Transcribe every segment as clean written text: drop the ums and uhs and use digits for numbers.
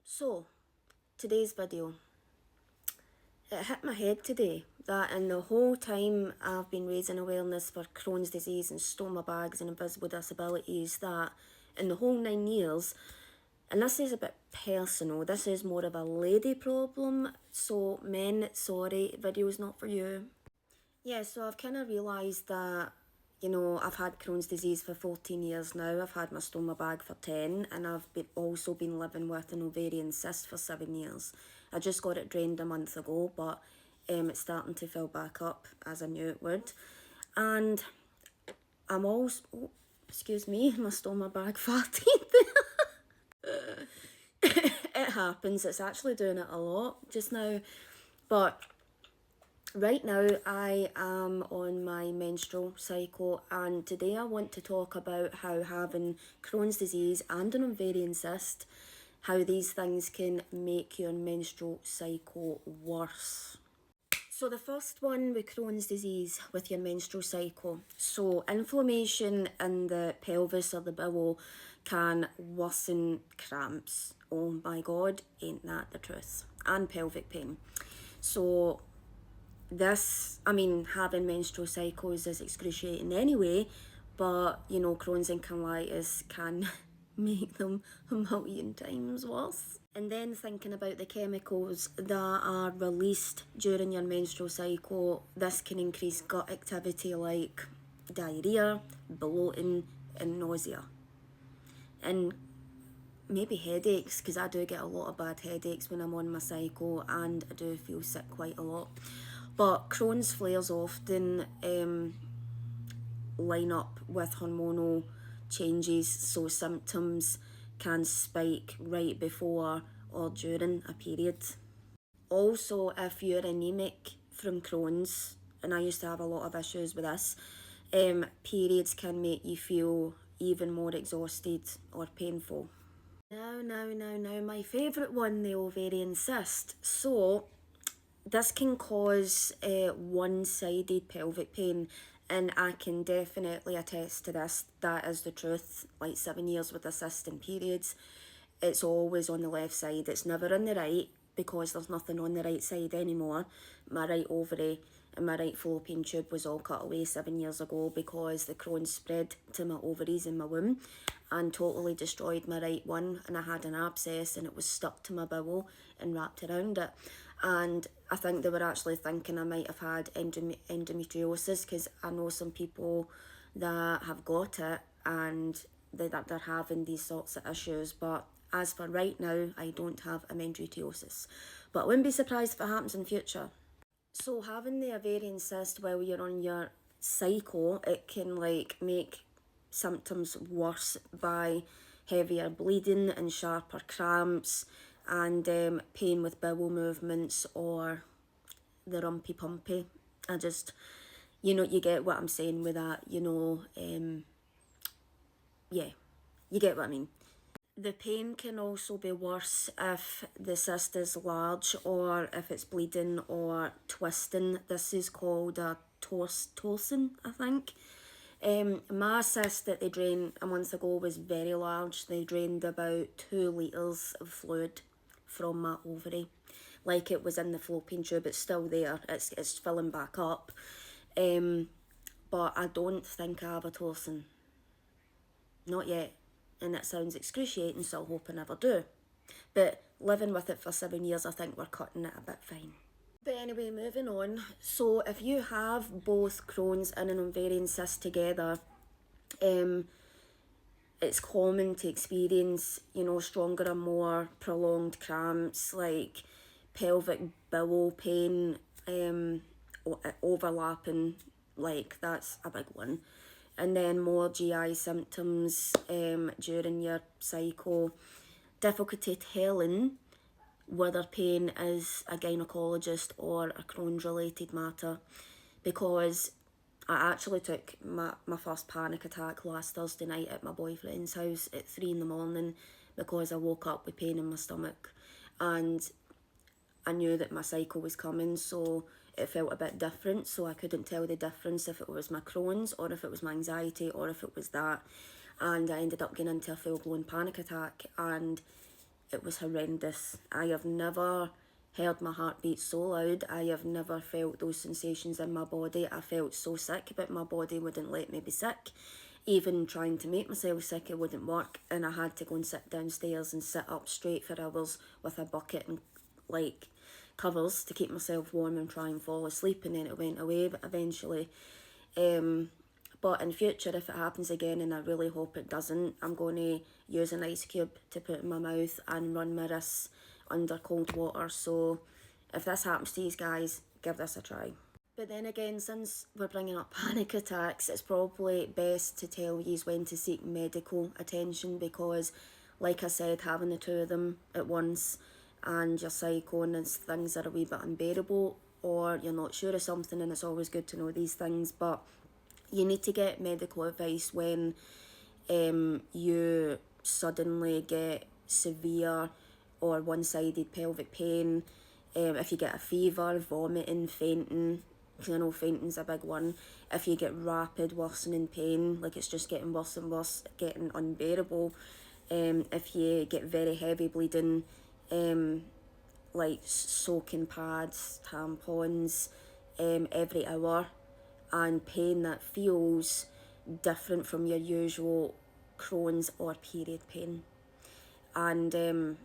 So, today's video. It hit my head today that in the whole time I've been raising awareness for Crohn's disease and stoma bags and invisible disabilities, that in the whole 9 years, and this is a bit personal, this is more of a lady problem, so men, sorry, video's not for you. Yeah, so I've kind of realised that, I've had Crohn's disease for 14 years now. I've had my stoma bag for 10, and I've also been living with an ovarian cyst for 7 years. I just got it drained a month ago, but it's starting to fill back up, as I knew it would. And I'm also, excuse me, my stoma bag farted. It happens, it's actually doing it a lot just now, but right now I am on my menstrual cycle, and today I want to talk about how having Crohn's disease and an ovarian cyst, how these things can make your menstrual cycle worse. So the first one with Crohn's disease with your menstrual cycle. So inflammation in the pelvis or the bowel can worsen cramps. Oh my God, ain't that the truth? And pelvic pain. So having menstrual cycles is excruciating anyway, but Crohn's and colitis can make them a million times worse. And then thinking about the chemicals that are released during your menstrual cycle, this can increase gut activity like diarrhea, bloating, and nausea. And maybe headaches, because I do get a lot of bad headaches when I'm on my cycle, and I do feel sick quite a lot. But Crohn's flares often line up with hormonal changes, so symptoms can spike right before or during a period. Also, if you're anemic from Crohn's, and I used to have a lot of issues with this, periods can make you feel even more exhausted or painful. Now, my favourite one, the ovarian cyst. So, this can cause one-sided pelvic pain, and I can definitely attest to this. That is the truth. Like 7 years with a cyst and periods, it's always on the left side. It's never on the right, because there's nothing on the right side anymore. My right ovary and my right fallopian tube was all cut away 7 years ago because the Crohn spread to my ovaries in my womb and totally destroyed my right one, and I had an abscess and it was stuck to my bowel and wrapped around it. And I think they were actually thinking I might have had endometriosis, because I know some people that have got it and they're having these sorts of issues. But as for right now, I don't have endometriosis, but I wouldn't be surprised if it happens in future. So having the ovarian cyst while you're on your cycle, it can make symptoms worse by heavier bleeding and sharper cramps, and pain with bowel movements or the rumpy pumpy. I just, you get what I'm saying with that, yeah, you get what I mean. The pain can also be worse if the cyst is large or if it's bleeding or twisting. This is called a torsion, I think. My cyst that they drained a month ago was very large. They drained about 2 litres of fluid from my ovary. Like it was in the fallopian tube, it's still there, it's filling back up. But I don't think I have a torsion. Not yet. And it sounds excruciating, so I hope I never do. But living with it for 7 years, I think we're cutting it a bit fine. But anyway, moving on. So if you have both Crohn's and an ovarian cyst together, it's common to experience, stronger and more prolonged cramps, like pelvic bowel pain, overlapping, like that's a big one. And then more GI symptoms during your cycle, difficulty telling whether pain is a gynaecologist or a Crohn's related matter, because I actually took my first panic attack last Thursday night at my boyfriend's house at 3 in the morning because I woke up with pain in my stomach, and I knew that my cycle was coming, so it felt a bit different, so I couldn't tell the difference if it was my Crohn's or if it was my anxiety or if it was that, and I ended up getting into a full-blown panic attack. And it was horrendous. I have never heard my heart beat so loud. I have never felt those sensations in my body. I felt so sick, but my body wouldn't let me be sick. Even trying to make myself sick, it wouldn't work, and I had to go and sit downstairs and sit up straight for hours with a bucket and like covers to keep myself warm and try and fall asleep, and then it went away eventually. But in future, if it happens again, and I really hope it doesn't, I'm going to use an ice cube to put in my mouth and run my wrists under cold water. So if this happens to you guys, give this a try. But then again, since we're bringing up panic attacks, it's probably best to tell you when to seek medical attention, because, like I said, having the two of them at once and you're psycho and things are a wee bit unbearable, or you're not sure of something, and it's always good to know these things, but you need to get medical advice when you suddenly get severe or one-sided pelvic pain, if you get a fever, vomiting, fainting, because I know fainting's a big one. If you get rapid worsening pain, like it's just getting worse and worse, getting unbearable. If you get very heavy bleeding, like soaking pads, tampons, every hour, and pain that feels different from your usual Crohn's or period pain. And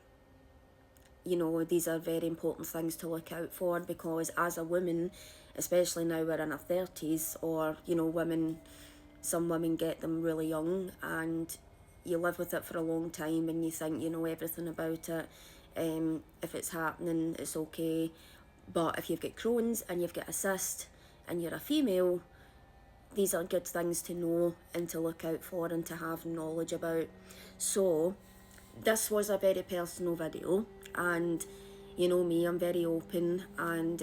you know, these are very important things to look out for, because as a woman, especially now we're in our 30s, or, you know, some women get them really young, and you live with it for a long time and you think you know everything about it. If it's happening, it's okay. But if you've got Crohn's and you've got a cyst and you're a female, these are good things to know and to look out for and to have knowledge about. So this was a very personal video, and you know me, I'm very open, and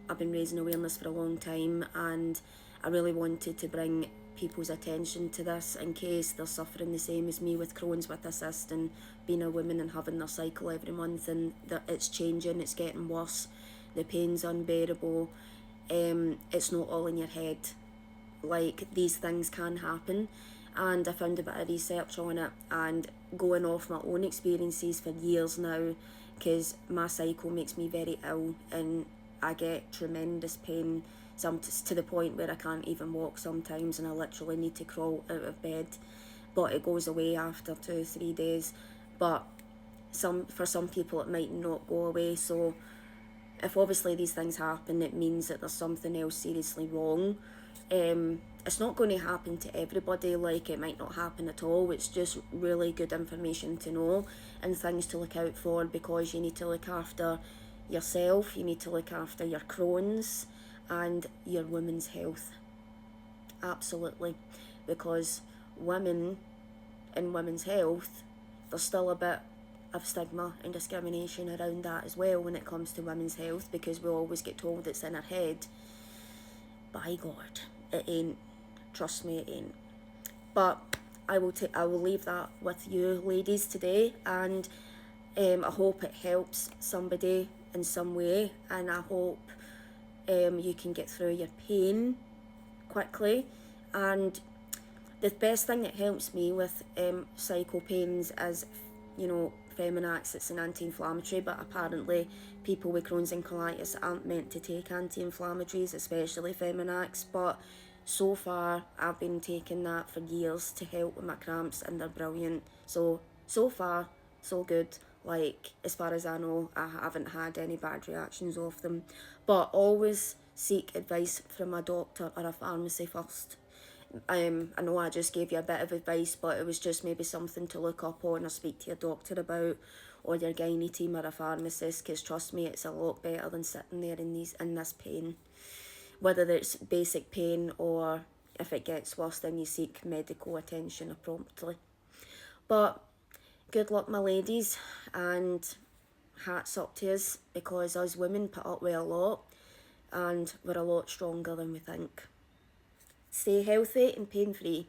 I've been raising awareness for a long time, and I really wanted to bring people's attention to this in case they're suffering the same as me with Crohn's, with a cyst, and being a woman and having their cycle every month, and that it's changing, it's getting worse, the pain's unbearable. It's not all in your head. Like, these things can happen, and I found a bit of research on it, and going off my own experiences for years now, because my cycle makes me very ill and I get tremendous pain, some to the point where I can't even walk sometimes, and I literally need to crawl out of bed, but it goes away after 2-3 days. But for some people it might not go away. So if obviously these things happen, it means that there's something else seriously wrong. It's not going to happen to everybody, like it might not happen at all. It's just really good information to know and things to look out for, because you need to look after yourself, you need to look after your Crohn's and your women's health. Absolutely. Because women and women's health, there's still a bit of stigma and discrimination around that as well when it comes to women's health, because we always get told it's in our head. By God, it ain't. Trust me, it ain't. But I will leave that with you ladies today, and I hope it helps somebody in some way, and I hope you can get through your pain quickly. And the best thing that helps me with cycle pains is, you know, Feminax. It's an anti-inflammatory, but apparently people with Crohn's and colitis aren't meant to take anti-inflammatories, especially Feminax. But so far I've been taking that for years to help with my cramps, and they're brilliant. So far so good. Like, as far as I know, I haven't had any bad reactions off them. But always seek advice from a doctor or a pharmacy first. I know I just gave you a bit of advice, but it was just maybe something to look up on or speak to your doctor about, or your gynae team or a pharmacist, because trust me, it's a lot better than sitting there in this pain. Whether it's basic pain, or if it gets worse, then you seek medical attention promptly. But good luck, my ladies, and hats up to us, because us women put up with a lot, and we're a lot stronger than we think. Stay healthy and pain-free.